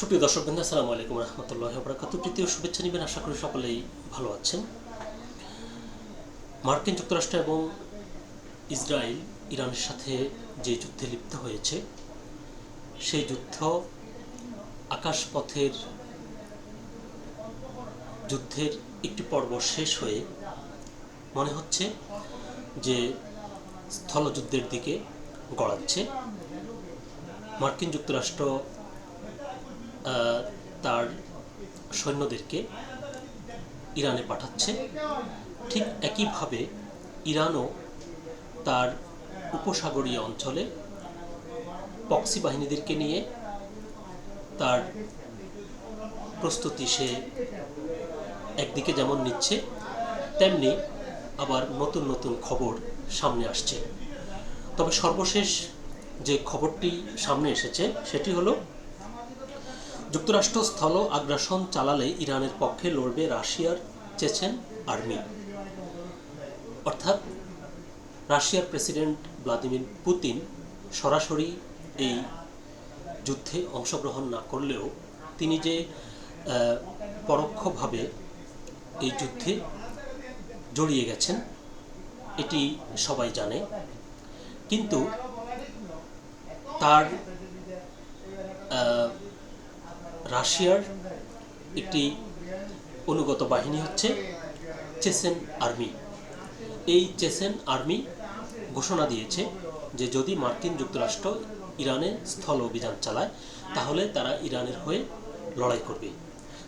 সুপ্রিয় দর্শকবৃন্দ, আসসালামু আলাইকুম রহমতুল্লাহি ওয়া বারাকাতুহু। তৃতীয় শুভেচ্ছা নেবেন, আশা করি সকলেই ভালো আছেন। মার্কিন যুক্তরাষ্ট্র এবং ইসরায়েল ইরানের সাথে যে যুদ্ধে লিপ্ত হয়েছে, সেই যুদ্ধ আকাশপথের যুদ্ধের একটি পর্ব শেষ হয়ে মনে হচ্ছে যে স্থলযুদ্ধের দিকে গড়াচ্ছে। মার্কিন যুক্তরাষ্ট্র তার সৈন্যদেরকে ইরানে পাঠাচ্ছে, ঠিক একইভাবে ইরানও তার উপসাগরীয় অঞ্চলে প্রক্সি বাহিনীদেরকে নিয়ে তার প্রস্তুতি সে একদিকে যেমন নিচ্ছে, তেমনি আবার নতুন নতুন খবর সামনে আসছে। তবে সর্বশেষ যে খবরটি সামনে এসেছে সেটি হলো, যুক্তরাষ্ট্র স্থল আগ্রাসন চালালে ইরানের পক্ষে লড়বে রাশিয়ার চেচেন আর্মি। অর্থাৎ রাশিয়ার প্রেসিডেন্ট ভ্লাদিমির পুতিন সরাসরি এই যুদ্ধে অংশগ্রহণ না করলেও তিনি যে পরোক্ষভাবে এই যুদ্ধে জড়িয়ে গেছেন এটি সবাই জানে। কিন্তু তার রাশিয়ার একটি অনুগত বাহিনী হচ্ছে চেচেন আর্মি। এই চেচেন আর্মি ঘোষণা দিয়েছে যে যদি মার্কিন যুক্তরাষ্ট্র ইরানে স্থল অভিযান চালায় তাহলে তারা ইরানের হয়ে লড়াই করবে।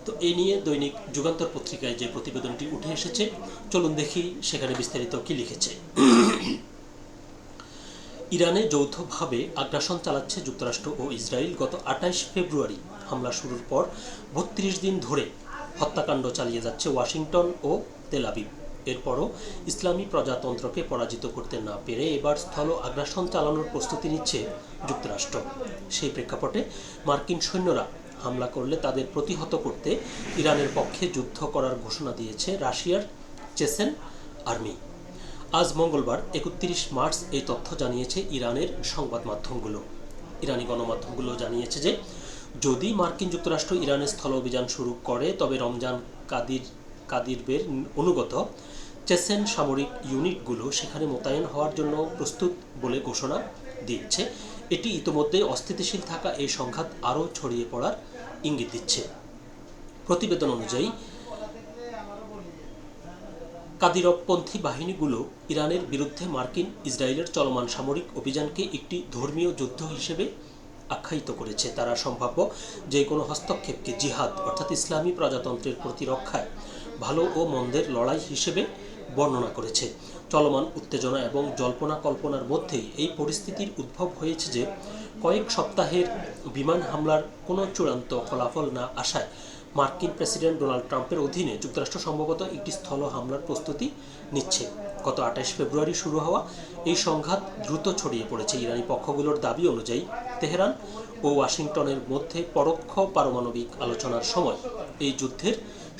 তো এই নিয়ে দৈনিক যুগান্তর পত্রিকায় যে প্রতিবেদনটি উঠে এসেছে, চলুন দেখি সেখানে বিস্তারিত কি লিখেছে। ইরানে যৌথভাবে আগ্রাসন চালাচ্ছে যুক্তরাষ্ট্র ও ইসরায়েল। গত 28 ফেব্রুয়ারি হামলা শুরুর পর 32 দিন ধরে হত্যাকাণ্ড চালিয়ে যাচ্ছে ওয়াশিংটন ও তেল আবিব। এরপরও ইসলামী প্রজাতন্ত্রকে পরাজিত করতে না পেরে এবার স্থল আগ্রাসন চালানোর প্রস্তুতি নিচ্ছে যুক্তরাষ্ট্র। সেই প্রেক্ষাপটে মার্কিন সৈন্যরা হামলা করলে তাদের প্রতিহত করতে ইরানের পক্ষে যুদ্ধ করার ঘোষণা দিয়েছে রাশিয়ার চেচেন আর্মি। আজ মঙ্গলবার 31 মার্চ এই তথ্য জানিয়েছে ইরানের সংবাদ মাধ্যমগুলো। ইরানি গণমাধ্যমগুলো জানিয়েছে যে যদি মার্কিন যুক্তরাষ্ট্র ইরানের স্থল অভিযান শুরু করে তবে রমজান কাদিরবের অনুগত চেচেন সামরিক ইউনিটগুলো সেখানে মোতায়েন হওয়ার জন্য প্রস্তুত বলে ঘোষণা দিচ্ছে। এটি ইতোমধ্যে অস্থিতিশীল থাকা এই সংঘাত আরও ছড়িয়ে পড়ার ইঙ্গিত দিচ্ছে। প্রতিবেদন অনুযায়ী কাদিরবপন্থী বাহিনীগুলো ইরানের বিরুদ্ধে মার্কিন ইসরায়েলের চলমান সামরিক অভিযানকে একটি ধর্মীয় যুদ্ধ হিসেবে আখ্যায়িত করেছে। তারা সম্ভাব্য যে কোনো হস্তক্ষেপকে জিহাদ অর্থাৎ ইসলামী প্রজাতন্ত্রের প্রতিরক্ষায় ভালো ও মন্দের লড়াই হিসেবে বর্ণনা করেছে। চলমান উত্তেজনা এবং জল্পনা কল্পনার মধ্যেই এই পরিস্থিতির উদ্ভব হয়েছে যে কয়েক সপ্তাহের বিমান হামলার কোনো চূড়ান্ত ফলাফল না আসায় মার্কিন প্রেসিডেন্ট ডোনাল্ড ট্রাম্পের অধীনে যুক্তরাষ্ট্র সম্ভবত একটি স্থল হামলার প্রস্তুতি নিচ্ছে। গত 28 ফেব্রুয়ারি শুরু হওয়া এই সংঘাত দ্রুত ছড়িয়ে পড়েছে। ইরানি পক্ষগুলোর দাবি অনুযায়ী তেহরান ও ওয়াশিংটনের মধ্যে পরোক্ষ পারমাণবিক আলোচনার সময় এই যুদ্ধের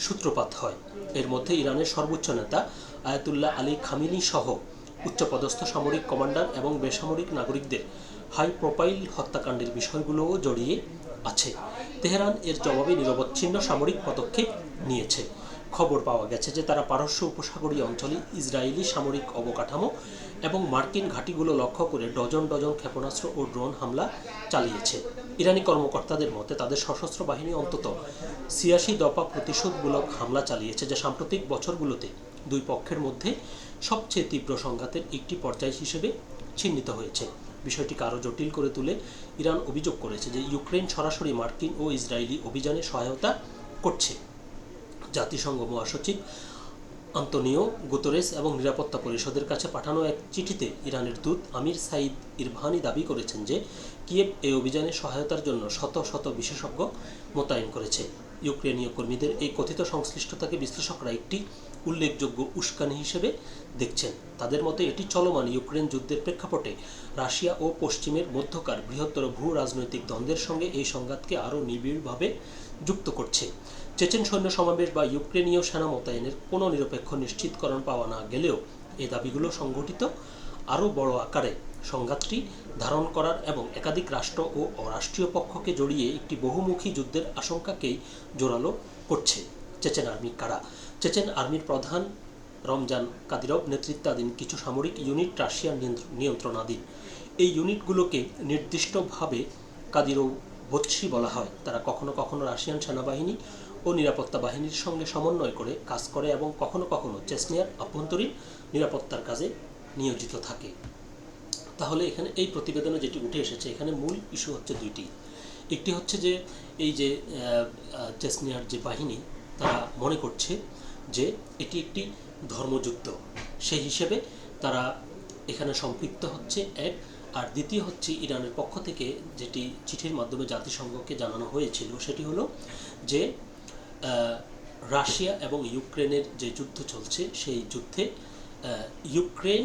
সূত্রপাত হয়। এর মধ্যে ইরানের সর্বোচ্চ নেতা আয়াতুল্লাহ আলী খামেনি সহ উচ্চপদস্থ সামরিক কমান্ডার এবং বেসামরিক নাগরিকদের হাই প্রোফাইল হত্যাকাণ্ডের বিষয়গুলোও জড়িয়ে আছে। তেহরান এর জবাবে নিরবচ্ছিন্ন সামরিক পদক্ষেপ নিয়েছে। খবর পাওয়া গেছে যে তারা পারস্য উপসাগরীয় অঞ্চলে ইসরায়েলি সামরিক অবকাঠামো এবং মার্কিন ঘাঁটিগুলো লক্ষ্য করে ডজন ডজন ক্ষেপণাস্ত্র ও ড্রোন হামলা চালিয়েছে। ইরানি কর্মকর্তাদের মতে তাদের সশস্ত্র বাহিনী অন্তত 86 দফা প্রতিশোধমূলক হামলা চালিয়েছে, যা সাম্প্রতিক বছরগুলোতে দুই পক্ষের মধ্যে সবচেয়ে তীব্র সংঘাতের একটি পর্যায় হিসেবে চিহ্নিত হয়েছে। বিষয়টিকে আরও জটিল করে তুলে ইরান অভিযোগ করেছে যে ইউক্রেন সরাসরি মার্কিন ও ইসরায়েলি অভিযানে সহায়তা করছে। জাতিসংঘ মহাসচিব আন্তোনিও গুতেরেস এবং নিরাপত্তা পরিষদের কাছে পাঠানো এক চিঠিতে ইরানের দূত আমির সাইদ ইরভানি দাবি করেছেন যে কিয়েভ এই অভিযানে সহায়তার জন্য শত শত বিশেষজ্ঞ মোতায়েন করেছে। ইউক্রেনীয় কর্মীদের এই কথিত সংশ্লিষ্টতাকে বিশ্লেষকরা একটি উল্লেখযোগ্য উস্কানি হিসেবে দেখছেন। তাদের মতে এটি চলমান ইউক্রেন যুদ্ধের প্রেক্ষাপটে রাশিয়া ও পশ্চিমের মধ্যকার বৃহত্তর ভূ রাজনৈতিক দ্বন্দ্বের সঙ্গে এই সংঘাতকে আরও নিবিড়ভাবে যুক্ত করছে। চেচেন সৈন্য সমাবেশ বা ইউক্রেনীয় সেনা মোতায়েনের কোনো নিরপেক্ষ নিশ্চিতকরণ পাওয়া না গেলেও এই দাবিগুলো সংগঠিত আরও বড় আকারে সংঘাতটি ধারণ করার এবং একাধিক রাষ্ট্র ও অরাষ্ট্রীয় পক্ষকে জড়িয়ে একটি বহুমুখী যুদ্ধের আশঙ্কাকেই জোরালো করছে। চেচেন আর্মি কারা? চেচেন আর্মির প্রধান রমজান কাদিরভ নেতৃত্বাধীন কিছু সামরিক ইউনিট রাশিয়ার নিয়ন্ত্রণাধীন। এই ইউনিটগুলোকে নির্দিষ্টভাবে কাদিরোভৎসি বলা হয়। তারা কখনো কখনো রাশিয়ান সেনাবাহিনী ও নিরাপত্তা বাহিনীর সঙ্গে সমন্বয় করে কাজ করে এবং কখনো কখনো চেচনিয়ার অভ্যন্তরীণ নিরাপত্তার কাজে নিয়োজিত থাকে। তাহলে এখানে এই প্রতিবেদনে যেটি উঠে এসেছে, এখানে মূল ইস্যু হচ্ছে দুইটি। একটি হচ্ছে যে এই যে চেচনিয়ার যে বাহিনী, তারা মনে করছে যে এটি একটি ধর্মযুদ্ধ, সেই হিসেবে তারা এখানে সম্পৃক্ত হচ্ছে এক। আর দ্বিতীয় হচ্ছে ইরানের পক্ষ থেকে যেটি চিঠির মাধ্যমে জাতিসংঘকে জানানো হয়েছিল, সেটি হলো যে রাশিয়া এবং ইউক্রেনের যে যুদ্ধ চলছে, সেই যুদ্ধে ইউক্রেন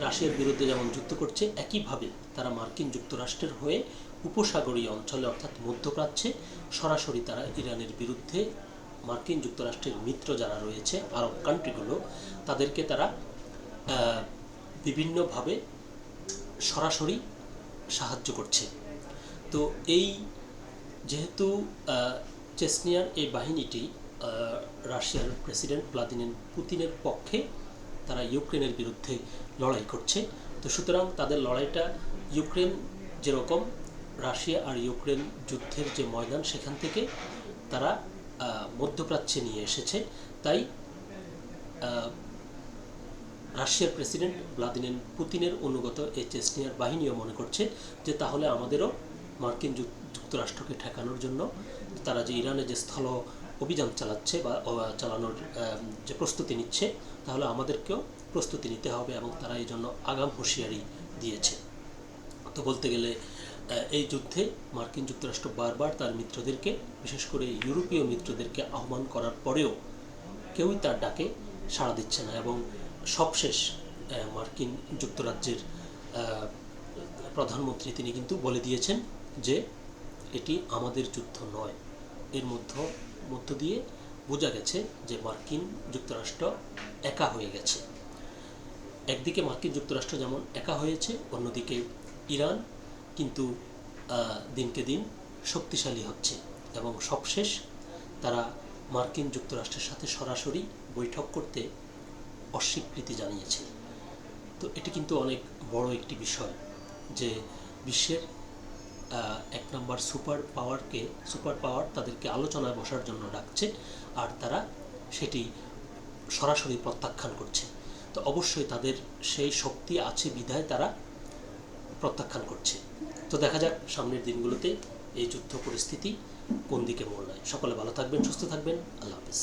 রাশিয়ার বিরুদ্ধে যেমন যুদ্ধ করছে, একইভাবে তারা মার্কিন যুক্তরাষ্ট্রের হয়ে উপসাগরীয় অঞ্চলে অর্থাৎ মধ্যপ্রাচ্যে সরাসরি তারা ইরানের বিরুদ্ধে মার্কিন যুক্তরাষ্ট্রের মিত্র যারা রয়েছে আরব কান্ট্রিগুলো, তাদেরকে তারা বিভিন্নভাবে সরাসরি সাহায্য করছে। তো এই যেহেতু চেচনিয়ার এই বাহিনীটি রাশিয়ার প্রেসিডেন্ট ভ্লাদিমির পুতিনের পক্ষে, তারা ইউক্রেনের বিরুদ্ধে লড়াই করছে। তো সুতরাং তাদের লড়াইটা ইউক্রেন যেরকম রাশিয়া আর ইউক্রেন যুদ্ধের যে ময়দান, সেখান থেকে তারা মধ্যপ্রাচ্যে নিয়ে এসেছে। তাই রাশিয়ার প্রেসিডেন্ট ভ্লাদিমির পুতিনের অনুগত এই চেচনিয়ার বাহিনীও মনে করছে যে তাহলে আমাদেরও মার্কিন যুক্তরাষ্ট্রকে ঠেকানোর জন্য তারা যে ইরানে যে স্থল অভিযান চালাচ্ছে বা চালানোর যে প্রস্তুতি নিচ্ছে, তাহলে আমাদেরকেও প্রস্তুতি নিতে হবে, এবং তারা এই জন্য আগাম হুঁশিয়ারি দিয়েছে। তো বলতে গেলে এই যুদ্ধে মার্কিন যুক্তরাষ্ট্র বারবার তার মিত্রদেরকে, বিশেষ করে ইউরোপীয় মিত্রদেরকে আহ্বান করার পরেও কেউই তার ডাকে সাড়া দিচ্ছে না, এবং সবশেষ মার্কিন যুক্তরাজ্যের প্রধানমন্ত্রী তিনি কিন্তু বলে দিয়েছেন যে এটি আমাদের যুদ্ধ নয়। এর মধ্য দিয়ে বোঝা গেছে যে মার্কিন যুক্তরাষ্ট্র একা হয়ে গেছে। একদিকে মার্কিন যুক্তরাষ্ট্র যেমন একা হয়েছে, অন্যদিকে ইরান কিন্তু দিনকে দিন শক্তিশালী হচ্ছে, এবং সবশেষ তারা মার্কিন যুক্তরাষ্ট্রের সাথে সরাসরি বৈঠক করতে অস্বীকৃতি জানিয়েছে। তো এটি কিন্তু অনেক বড় একটি বিষয় যে বিশ্বের এক নম্বর সুপার পাওয়ার তাদেরকে আলোচনায় বসার জন্য ডাকছে, আর তারা সেটি সরাসরি প্রত্যাখ্যান করছে। তো অবশ্যই তাদের সেই শক্তি আছে বিধায় তারা প্রত্যাখ্যান করছে। তো দেখা যাক সামনের দিনগুলোতে এই যুদ্ধ পরিস্থিতি কোন দিকে মোড় নেয়। সকলে ভালো থাকবেন, সুস্থ থাকবেন। আল্লাহ হাফেজ।